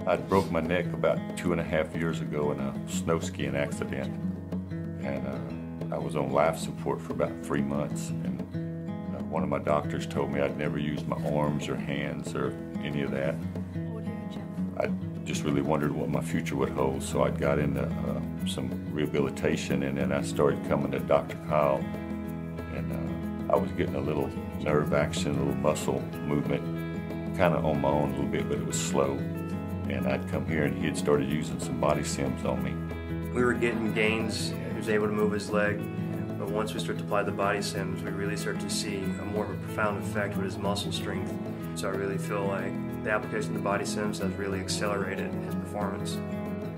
I broke my neck about 2.5 years ago in a snow skiing accident, and I was on life support for about 3 months. And one of my doctors told me I'd never use my arms or hands or any of that. I just really wondered what my future would hold, so I got into some rehabilitation, and then I started coming to Dr. Kyle, and I was getting a little nerve action, a little muscle movement, kind of on my own a little bit, but it was slow. And I'd come here and he had started using some body sims on me. We were getting gains, he was able to move his leg, but once we start to apply the body sims, we really start to see a more of a profound effect with his muscle strength. So I really feel like the application of the body sims has really accelerated his performance.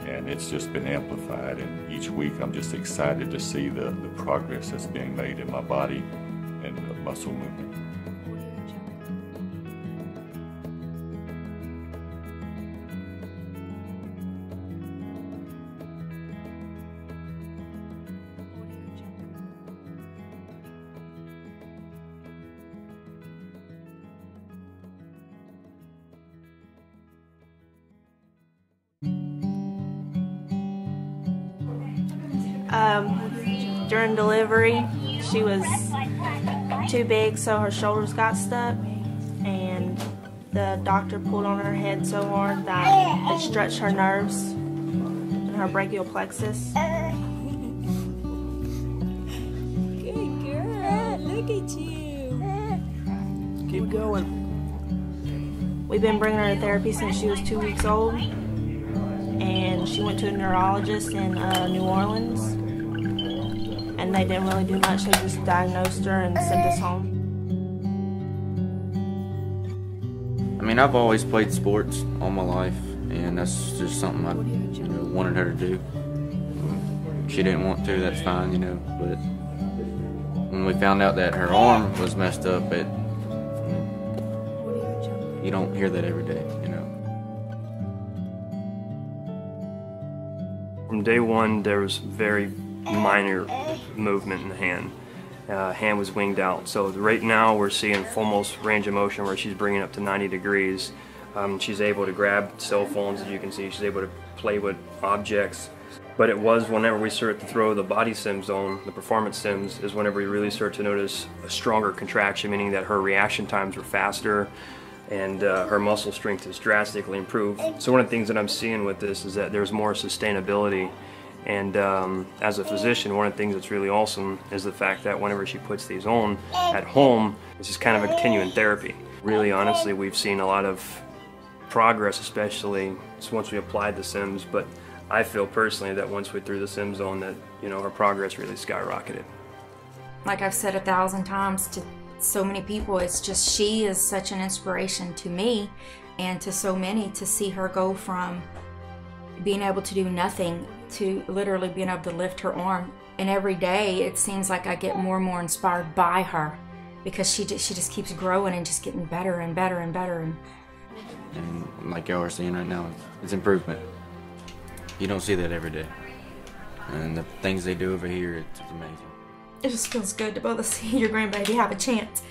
And it's just been amplified, and each week I'm just excited to see the progress that's being made in my body and the muscle movement. During delivery, she was too big, so her shoulders got stuck, and the doctor pulled on her head so hard that it stretched her nerves and her brachial plexus. Good girl, look at you. Keep going. We've been bringing her to therapy since she was 2 weeks old, and she went to a neurologist in New Orleans. And they didn't really do much. They just diagnosed her and sent us home. I mean, I've always played sports all my life, and that's just something I wanted her to do. If she didn't want to, that's fine, but when we found out that her arm was messed up, you don't hear that every day, From day one, there was very minor movement in the hand. Hand was winged out. So right now we're seeing almost range of motion where she's bringing up to 90 degrees. She's able to grab cell phones, as you can see. She's able to play with objects. But it was whenever we started to throw the body sims on, the performance sims, is whenever we really start to notice a stronger contraction, meaning that her reaction times were faster and her muscle strength is drastically improved. So one of the things that I'm seeing with this is that there's more sustainability. And as a physician, one of the things that's really awesome is the fact that whenever she puts these on at home, it's just kind of a continuing therapy. Really, honestly, we've seen a lot of progress, especially once we applied the sims, but I feel personally that once we threw the sims on, that her progress really skyrocketed. Like I've said 1,000 times to so many people, it's just she is such an inspiration to me and to so many, to see her go from being able to do nothing to literally being able to lift her arm. And every day it seems like I get more and more inspired by her, because she just keeps growing and just getting better and better and better. And like y'all are seeing right now, it's improvement. You don't see that every day. And the things they do over here, it's amazing. It just feels good to be able to see your grandbaby have a chance.